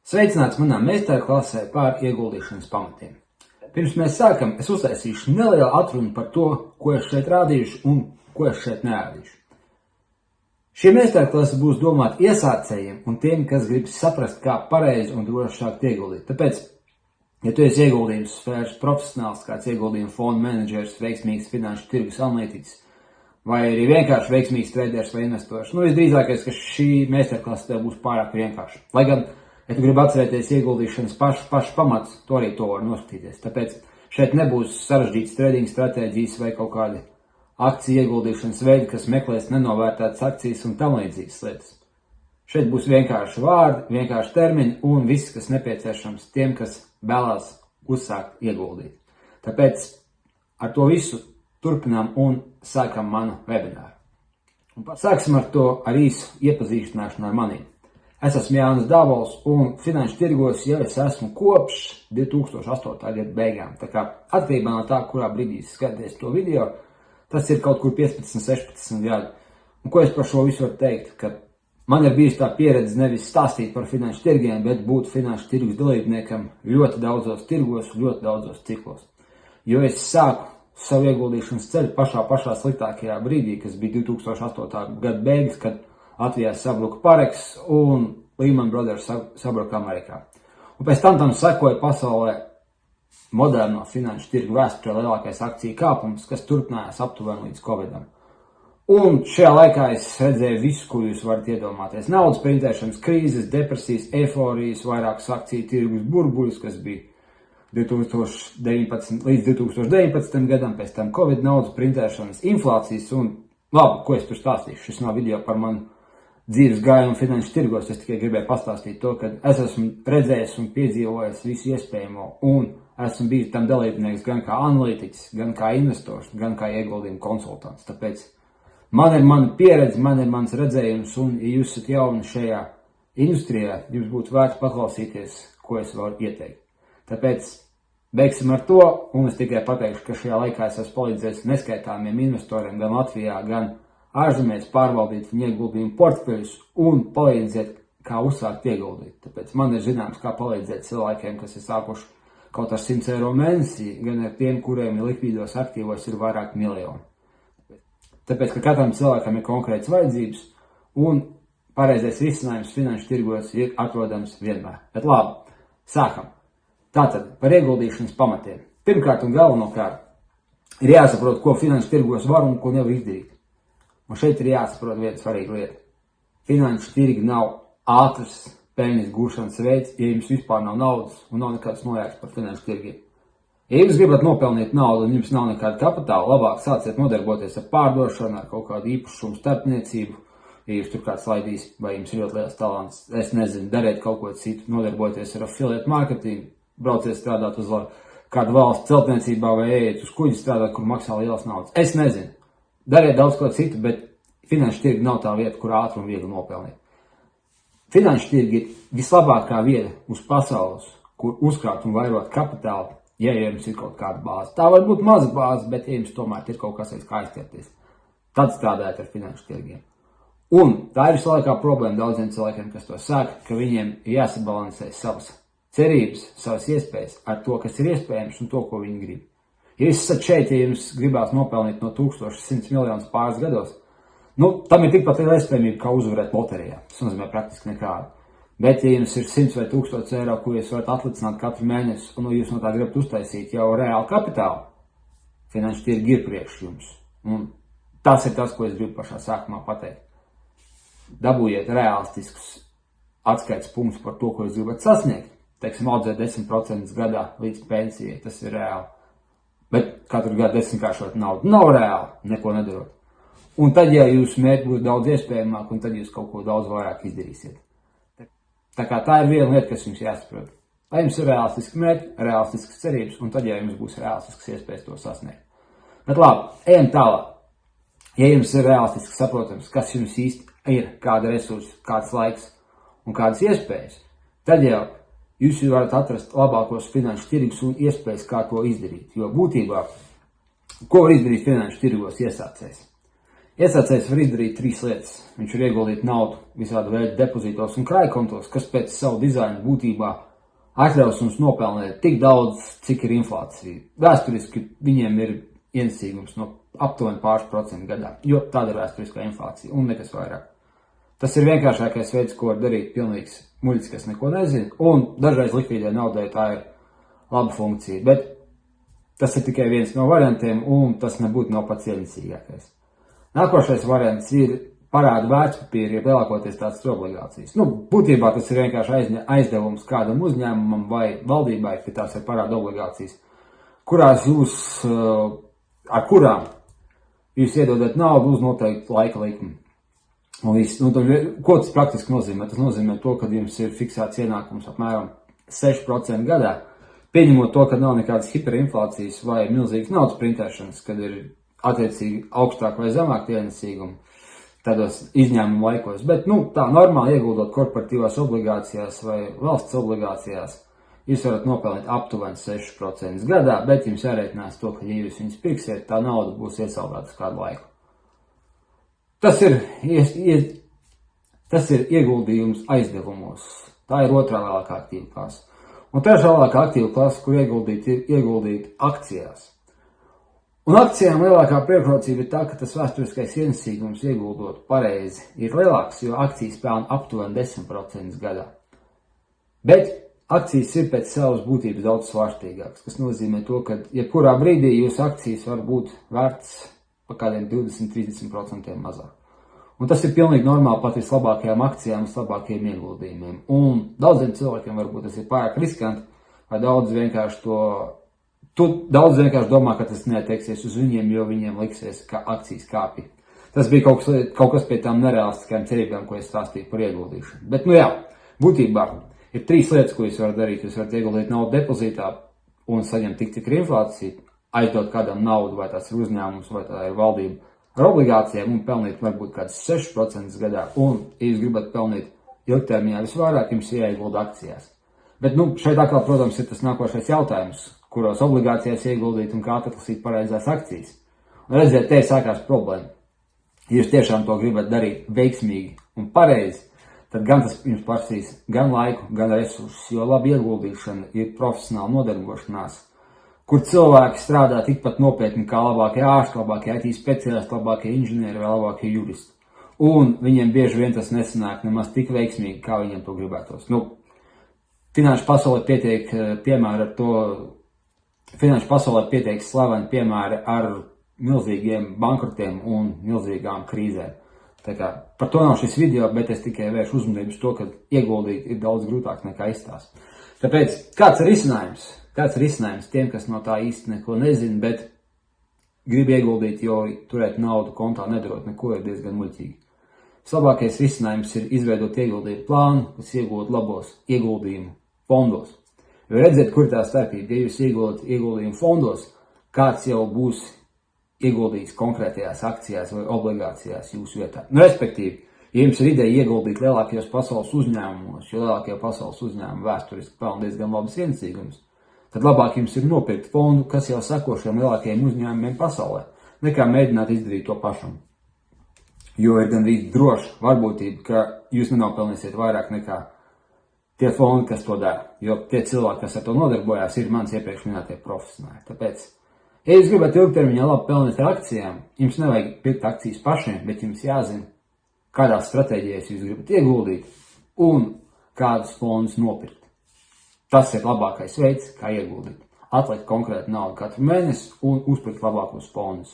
Sveicināts manā meistarklasē par ieguldīšanas pamatiem. Pirms mēs sākam, es uztaisīšu nelielu atrunu par to, ko es šeit rādīšu un ko es šeit nerādīšu. Šī meistarklase būs domāta iesācējiem un tiem, kas grib saprast, kā pareizi un droši sākt ieguldīt. Tāpēc, ja tu esi ieguldījums sfēras profesionāls, kāds ieguldījuma fonda menedžers, veiksmīgs finanšu tirgus analītiķis, vai arī vienkārši veiksmīgs traders vai investors, visdrīzākais, ka šī meistarklase tev būs pārāk vienkārša. Lai gan, ja tu gribi atcerēties ieguldīšanas pašu pamats, to arī to var noskatīties. Tāpēc šeit nebūs sarežģītas trading stratēģijas vai kaut kādi akciju ieguldīšanas veidi, kas meklēs nenovērtētas akcijas un tam līdzīgas lietas. Šeit būs vienkārši vārdi, vienkārši termini un viss, kas nepieciešams tiem, kas vēlās uzsākt ieguldīt. Tāpēc ar to visu turpinām un sākam manu webināru. Sāksim ar to ar īsu iepazīstināšanu ar maniem. Es esmu Jānis Davols un finanšu tirgos jau es esmu kopš 2008. gada beigām. Tā kā atkarībā no tā, kurā brīdī skaties to video, tas ir kaut kur 15, 16 gadi. Un ko es par šo visu varu teikt? Ka man ir bijusi tā pieredze nevis stāstīt par finanšu tirgiem, bet būt finanšu tirgus dalībniekam ļoti daudzos tirgos, ļoti daudzos ciklos. Jo es sāku savu ieguldīšanas ceļu pašā sliktākajā brīdī, kas bija 2008. gada beigas, kad Latvijā sabruka Pareks un Lehman Brothers sabruka Amerikā. Un pēc tam sekoja pasaulē moderno finanšu tirgu vēsturē lielākais akciju kāpums, kas turpinājās aptuveni līdz Covidam. Un šajā laikā es redzēju visu, ko jūs varat iedomāties. Naudas printēšanas krīzes, depresijas, eiforijas, vairākas akciju tirgus burbuļus, kas bija 2019 līdz 2019 gadam, pēc tam Covid naudas printēšanas, inflācijas un labi, ko es tur stāstīšu. Šis nav video par manu dzīves gājumu finanšu tirgos, es tikai gribēju pastāstīt to, ka es esmu redzējis un piedzīvojis visu iespējamo un esmu bijis tam dalībnieks gan kā analītiķis, gan kā investors, gan kā ieguldījuma konsultants. Tāpēc man ir mana pieredze, man ir mans redzējums un, ja jūs esat jauni šajā industrijā, jums būtu vērts paklausīties, ko es varu ieteikt. Tāpēc beigsim ar to un es tikai pateikšu, ka šajā laikā es esmu palīdzējis neskaitāmiem investoriem gan Latvijā, gan ārzemēs pārvaldīt viņu ieguldījumu portfeļus un palīdzēt, kā uzsākt ieguldīt. Tāpēc man ir zināms, kā palīdzēt cilvēkiem, kas ir sākuši kaut ar 100 eiro mēnesī, gan ar tiem, kuriem ir likvīdos aktīvos ir vairāk miljoni. Tāpēc, ka katram cilvēkam ir konkrētas vajadzības un pareizais risinājums finanšu tirgos ir atrodams vienmēr. Bet labi, sākam. Tātad par ieguldīšanas pamatiem. Pirmkārt un galvenokārt ir jāsaprot, ko finanšu tirgos var un ko nevar izdarīt. Un šeit ir jāsaprot viena svarīga lieta. Finanšu tirgi nav ātrs peļņas gūšanas veids, ja jums vispār nav naudas un nav nekāds nojēgas par finanšu tirgiem. Ja jūs gribat nopelnīt naudu un jums nav nekāda kapitāla, labāk sāciet nodarboties ar pārdošanu, ar kaut kādu īpašumu starpniecību. Ja jūs tur kāds laidīs vai jums ir ļoti liels talants, es nezinu, dariet kaut ko citu, nodarboties ar affiliate marketingu, brauciet strādāt uz kādu valsts celtniecībā vai ejiet uz kuģi strādāt, kur maksā lielas naudas. Es nezinu. Dariet daudz ko citu, bet finanšu tirgi nav tā vieta, kur ātri un viegli nopelnīt. Finanšu tirgi ir vislabākā vieta uz pasaules, kur uzkrāt un vairot kapitālu, ja jums ir kaut kāda bāze. Tā var būt maza bāze, bet ja jums tomēr ir kaut kas aiz kā aizķerties, tad strādājiet ar finanšu tirgiem. Un tā ir vislabākā problēma daudziem cilvēkiem, kas to saka, ka viņiem ir jāsabalansē savas cerības, savas iespējas ar to, kas ir iespējams un to, ko viņi grib. Ja jūs esat šeit, ja jums gribās nopelnīt no 1100 miljonus pāris gados, tam ir tikpat liela iespējamība, kā uzvarēt loterijā. Tas nozīmē praktiski nekādu. Bet, ja jums ir 100 vai 1000 eiro, ko jūs varat atlicināt katru mēnesi, un jūs no tā gribat uztaisīt jau reāli kapitālu, finanšu tirgi ir priekš jums. Un tas ir tas, ko es gribu pašā sākumā pateikt. Dabūjiet realistiskus atskaites punktus par to, ko jūs gribat sasniegt. Teiksim, audzēt 10% gadā līdz pensijai, tas ir reāli. Bet katru gadu desmitkāršot naudu nav reāli, neko nedarot. Un tad, ja jūsu mērķi būs daudz iespējamāk, un tad jūs kaut ko daudz vairāk izdarīsiet. Tā kā tā ir viena lieta, kas jums jāsaprot. Lai jums ir realistiski mērķi, realistiskas cerības, un tad, ja jums būs realistiskas iespējas to sasniegt. Bet labi, ejam tālāk. Ja jums ir realistiski saprotams, kas jums īsti ir, kāda resursa, kāds laiks un kādas iespējas, tad jau jūs varat atrast labākos finanšu tirgus un iespējas, kā to izdarīt. Jo būtībā, ko var izdarīt finanšu tirgos iesācējs? Iesācējs var izdarīt 3 lietas. Viņš var ieguldīt naudu visādu veidu depozītos un krājkontos, kas pēc savu dizainu būtībā atļaus mums nopelnīt tik daudz, cik ir inflācija. Vēsturiski viņiem ir ienesīgums no aptuveni pāris procentu gadā, jo tāda ir vēsturiskā inflācija un nekas vairāk. Tas ir vienkāršākais veids, ko var darīt pilnīgs muļķis, kas neko nezina, un dažreiz likvidē naudai tā ir laba funkcija, bet tas ir tikai viens no variantiem, un tas nebūtu nav pats ienesīgākais. Nākošais variants ir parādu vērtspapīri, ir lielākoties tāds obligācijas. Būtībā tas ir vienkārši aizdevums kādam uzņēmumam vai valdībai, ka tās ir parādu obligācijas, ar kurām jūs iedodat naudu uz noteiktu laika likmi. Ko tas praktiski nozīmē? Tas nozīmē to, ka jums ir fiksēts ienākums apmēram 6% gadā, pieņemot to, ka nav nekādas hiperinflācijas vai milzīgas naudas printēšanas, kad ir attiecīgi augstāk vai zemāk ienesīgumi tādos izņēmumu laikos. Bet, tā normāli ieguldot korporatīvās obligācijās vai valsts obligācijās, jūs varat nopelnīt aptuveni 6% gadā, bet jums jārēķinās to, ka, ja jūs viņus pirksiet, tā nauda būs iesaldēta uz kādu laiku. Tas ir ieguldījums aizdevumos. Tā ir otrā lielākā aktīva klase. Un trešā lielākā aktīva klase, kur ieguldīt, ir ieguldīt akcijās. Un akcijām lielākā priekšrocība ir tā, ka tas vēsturiskais ienesīgums ieguldot pareizi ir lielāks, jo akcijas pelna aptuveni 10% gadā. Bet akcijas ir pēc savas būtības daudz svārstīgākas, kas nozīmē to, ka jebkurā brīdī jūsu akcijas var būt vērts pa kādiem 20-30% mazāk. Un tas ir pilnīgi normāli pat vislabākajām akcijām, vislabākajiem ieguldījumiem. Un daudziem cilvēkiem varbūt tas ir pārāk riskanti, vai daudz vienkārši domā, ka tas neatieksies uz viņiem, jo viņiem liksies, ka akcijas kāpja. Tas bija kaut kas pie tām nereālistiskajām cerībām, ko es stāstīju par ieguldīšanu. Bet, būtībā ir 3 lietas, ko jūs varat darīt. Jūs varat ieguldīt naudu depozītā un saņemt tik, cik ir inflācija, aizdot kādam naudu, vai tas ir uzņēmums, vai tā ir valdība, ar obligācijām un pelnīt varbūt kādus 6% gadā. Un, ja jūs gribat pelnīt ilgtermiņā visvairāk, jums jāiegulda akcijās. Bet, šeit atkal, protams, ir tas nākošais jautājums, kuros obligācijās ieguldīt un kā atlasīt pareizās akcijas. Un redziet, te sākās problēma. Ja jūs tiešām to gribat darīt veiksmīgi un pareizi, tad gan tas jums prasīs gan laiku, gan resursus, jo laba ieguldīšana ir profesionāla nodarbošanās, kur cilvēki strādā tikpat nopietni kā labākie ārsti, labākie IT speciālisti, labākie inženieri vai labākie juristi. Un viņiem bieži vien tas nesanāk nemaz tik veiksmīgi, kā viņiem to gribētos. Finanšu pasaulē pietiek piemēri ar to, Finanšu pasaulē pietiek slaveni piemēri ar milzīgiem bankrotiem un milzīgām krīzēm. Tā kā par to nav šis video, bet es tikai vēršu uzmanību uz to, ka ieguldīt ir daudz grūtāk nekā izstāst. Tāpēc, kāds ir risinājums? Kāds ir risinājums tiem, kas no tā īsti neko nezina, bet grib ieguldīt, jo turēt naudu kontā nedarot neko, ir diezgan muļķīgi. Vislabākais risinājums ir izveidot ieguldījumu plānu, kas iegūtu labos ieguldījumu fondos. Jo redziet, kur tā starpība, ja jūs ieguldat ieguldījumu fondos, kāds jau būs ieguldījis konkrētajās akcijās vai obligācijās jūsu vietā. Respektīvi, ja jums ir ideja ieguldīt lielākajos pasaules uzņēmumos, jo lielākie pasaules uzņēmumi vēsturiski pelna diezgan labas ienesīgumus, tad labāk jums ir nopirkt fondu, kas jau seko šiem lielākajiem uzņēmumiem pasaulē, nekā mēģināt izdarīt to pašam. Jo ir gandrīz droša varbūtība, ka jūs nenopelnīsiet vairāk nekā tie fondi, kas to dara, jo tie cilvēki, kas ar to nodarbojās, ir mans iepriekš minētie profesionāļi. Tāpēc, ja jūs gribat ilgtermiņā labi pelnīt ar akcijām, jums nevajag pirkt akcijas pašiem, bet jums jāzina, kādās stratēģijās jūs gribat ieguldīt un kādus fondus nopirkt. Tas ir labākais veids, kā ieguldīt. Atlikt konkrētu naudu katru mēnesi un uzpirkt labākos fondus.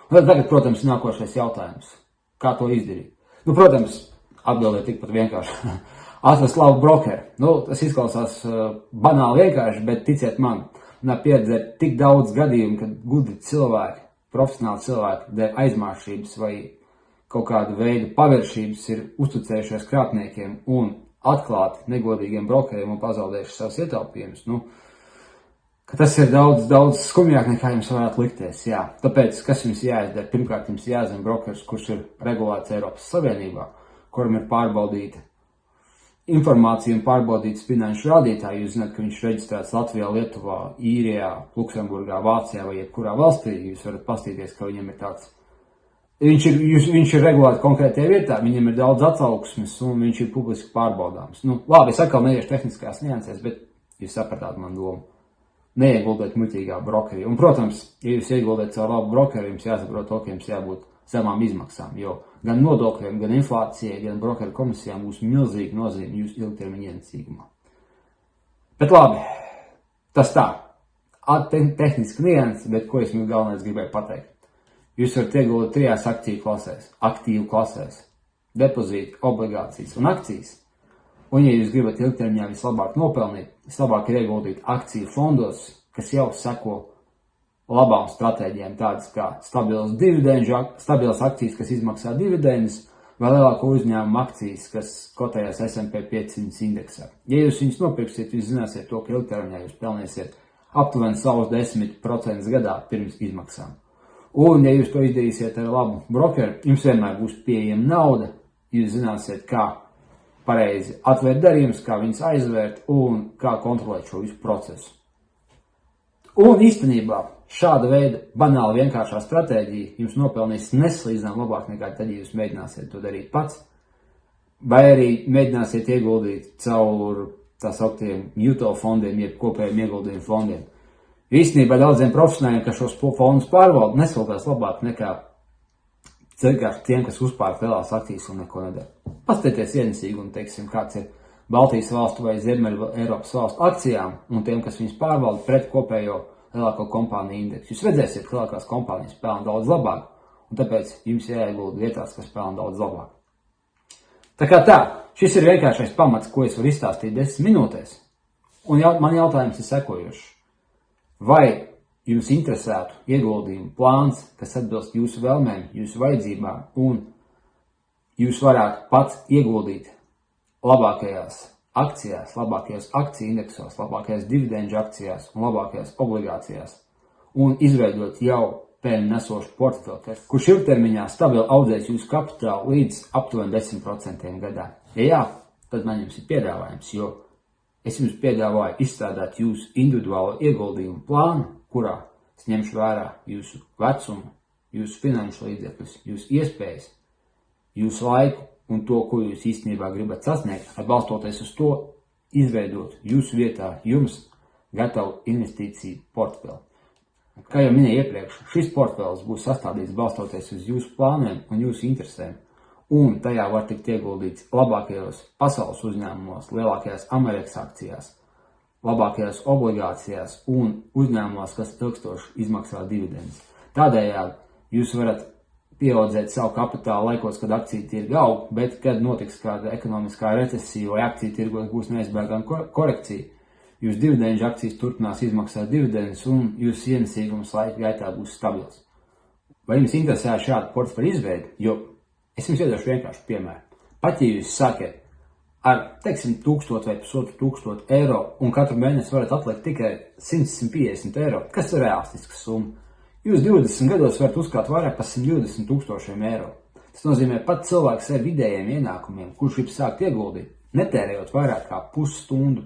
Un tad tagad, protams, nākošais jautājums. Kā to izdarīt? Protams, atbildēt tikpat vienkārši. Atrast labu brokeri. Tas izklausās banāli vienkārši, bet ticiet man, pieredzēt tik daudz gadījumu, kad gudri cilvēki, profesionāli cilvēki, dēļ aizmāršības vai kaut kādu veidu paviršības ir uzticējušies krāpniekiem un atklāti negodīgiem brokeriem un pazaudējuši savus ietaupījumus. Ka tas ir daudz skumjāk nekā jums varētu likties. Jā. Tāpēc, kas jums jāizdara? Pirmkārt, jums jāzina brokers, kurš ir regulēts Eiropas Savienībā, kuram ir pārbaudīta informācija un pārbaudītas finanšu rādītāji. Jūs zināt, ka viņš ir reģistrēts Latvijā, Lietuvā, Īrijā, Luksemburgā, Vācijā vai jebkurā valstī. Jūs varat pastīties, ka viņam ir tāds Viņš ir regulēti konkrētajā vietā, viņam ir daudz atsauksmes un viņš ir publiski pārbaudāms. Labi, es atkal neiešu tehniskās niansēs, bet jūs sapratāt man domu. Neieguldēt muļķīgā brokerī. Un, protams, ja jūs ieguldēt savu labu brokeri, jums jāsaprot to, ka jums jābūt zemām izmaksām, jo gan nodokļiem, gan inflācijai, gan brokeru komisijām būs milzīgi nozīme jūsu ilgtermiņa ienesīgumā. Bet labi, tas tā. Tehniski nianses, bet ko es jums galvenais gribēju pateikt. Jūs varat ieguldīt 3 aktīvu klasēs, depozīti, obligācijas un akcijas. Un, ja jūs gribat ilgtermiņā vislabāk nopelnīt, vislabāk ir ieguldīt akciju fondos, kas jau seko labām stratēģijām, tādas kā stabilas akcijas, kas izmaksā dividendus, vai lielāko uzņēmumu akcijas, kas kotējās S&P 500 indeksā. Ja jūs viņus nopirksiet, jūs zināsiet to, ka ilgtermiņā jūs pelnīsiet aptuveni savus 10% gadā pirms izmaksām. Un, ja jūs to izdarīsiet ar labu brokeru, jums vienmēr būs pieejama nauda, jūs zināsiet, kā pareizi atvērt darījumus, kā viņus aizvērt un kā kontrolēt šo visu procesu. Un īstenībā šāda veida banāli vienkāršā stratēģija jums nopelnīs nesalīdzinām labāk nekā tad, ja jūs mēģināsiet to darīt pats, vai arī mēģināsiet ieguldīt caur tā sauktiem mutual fondiem, jeb kopējiem ieguldījumu fondiem. Īstenībā daudziem profesionāļiem, kas šos fondus pārvalda, nesilgās labāk nekā tiem, kas uzpērk lielās akcijas un neko nedara. Pastieties ienesīgi un, teiksim, kāds ir Baltijas valstu vai Ziemeļu Eiropas valstu akcijām un tiem, kas viņus pārvalda pret kopējo lielāko kompāniju indeksu. Jūs redzēsiet, ka lielākās kompānijas pelna daudz labāk, un tāpēc jums jāiegulda vietās, kas pelna daudz labāk. Tā kā tā, šis ir vienkāršais pamats, ko es varu izstāstīt 10 minūtēs. Un man jautājums ir sekojošs. Vai jums interesētu ieguldījumu plāns, kas atbilst jūsu vēlmēm, jūsu vajadzībām, un jūs varētu pats ieguldīt labākajās akcijās, labākajos akciju indeksos, labākajās dividendžu akcijās un labākajās obligācijās, un izveidot jau peļņu nesošu portfeli, kurš ilgtermiņā stabili audzēs jūsu kapitālu līdz aptuveni 10% gadā. Ja jā, tad man jums ir piedāvājums, jo es jums piedāvāju izstrādāt jūsu individuālo ieguldījumu plānu, kurā es ņemšu vērā jūsu vecumu, jūsu finanšu līdzekļus, jūsu iespējas, jūsu laiku un to, ko jūs īstenībā gribat sasniegt, atbalstoties uz to, izveidot jūsu vietā jums gatavu investīciju portfeli. Kā jau minēju iepriekš, šis portfels būs sastādīts balstoties uz jūsu plāniem un jūsu interesēm, un tajā var tikt ieguldīts labākajos pasaules uzņēmumos, lielākajās Amerikas akcijās, labākajās obligācijās un uzņēmumos, kas ilgstoši izmaksā dividendus. Tādējādi jūs varat pieaudzēt savu kapitālu laikos, kad akciju tirgi aug, bet kad notiks kāda ekonomiskā recesija vai akciju tirgos būs neizbēgama korekcija, jūs dividendžu akcijas turpinās izmaksāt dividendus un jūsu ienesīgums laika gaitā būs stabils. Vai jums interesē šādu portfeļu izveidi? Jo es jums iedošu vienkārši piemēru. Pat ja jūs sakat ar, teiksim, 1000 vai 1500 eiro un katru mēnesi varat atlikt tikai 100-150 eiro, kas ir realistisks summa. Jūs 20 gados varat uzkrāt vairāk par 120 000 eiro. Tas nozīmē, pat cilvēks ar vidējiem ienākumiem, kurš grib sākt ieguldīt, netērējot vairāk kā pusstundu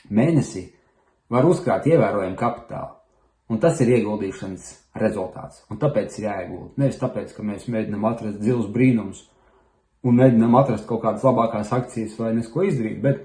mēnesī, var uzkrāt ievērojumu kapitālu. Un tas ir ieguldīšanas rezultāts. Un tāpēc ir jāiegulda. Nevis tāpēc, ka mēs mēģinām atrast dzīves brīnumus un mēģinām atrast kaut kādas labākās akcijas vai nesko izdarīt, bet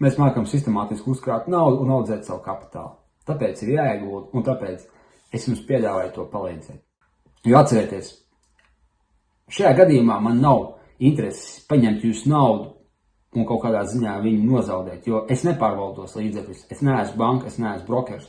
mēs mākam sistemātiski uzkrāt naudu un audzēt savu kapitālu. Tāpēc ir jāiegulda un tāpēc es jums piedāvāju to palīdzēt. Jo atcerieties, šajā gadījumā man nav intereses paņemt jūsu naudu un kaut kādā ziņā viņu nozaudēt, jo es nepārvaldos līdzekļus. Es neesmu banka, es neesmu brokers.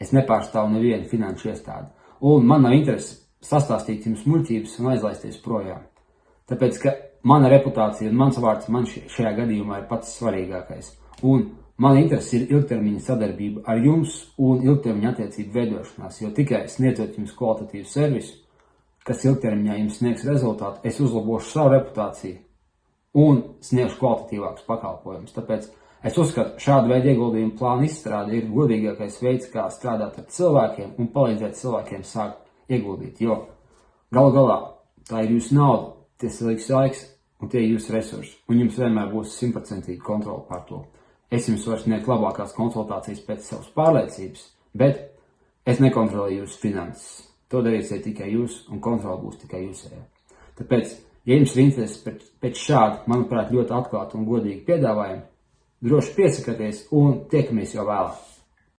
Es nepārstāvu nevienu finanšu iestādi. Un man nav interesi sastāstīt jums muļķības un aizlaisties projām. Tāpēc, ka mana reputācija un mans vārds man šajā gadījumā ir pats svarīgākais. Un man interesi ir ilgtermiņa sadarbība ar jums un ilgtermiņa attiecību veidošanās, jo tikai sniedzot jums kvalitatīvu servisu, kas ilgtermiņā jums sniegs rezultātu, es uzlabošu savu reputāciju un sniegšu kvalitatīvākus pakalpojumus. Tāpēc es uzskatu, šāda veida ieguldījumu plānu izstrāde ir godīgākais veids, kā strādāt ar cilvēkiem un palīdzēt cilvēkiem sākt ieguldīt, jo galu galā tā ir jūsu nauda, tas ir jūsu laiks un tie ir jūsu resursi, un jums vienmēr būs 100% kontroli par to. Es jums varu sniegt labākās konsultācijas pēc savas pārliecības, bet es nekontrolēju jūsu finanses. To darīsiet tikai jūs, un kontrola būs tikai jūsējā. Tāpēc, ja jums ir interesi pēc šāda, manuprāt, ļoti atklāta un godīga piedāvājuma, droši piesakieties un tiekamies jau vēlāk.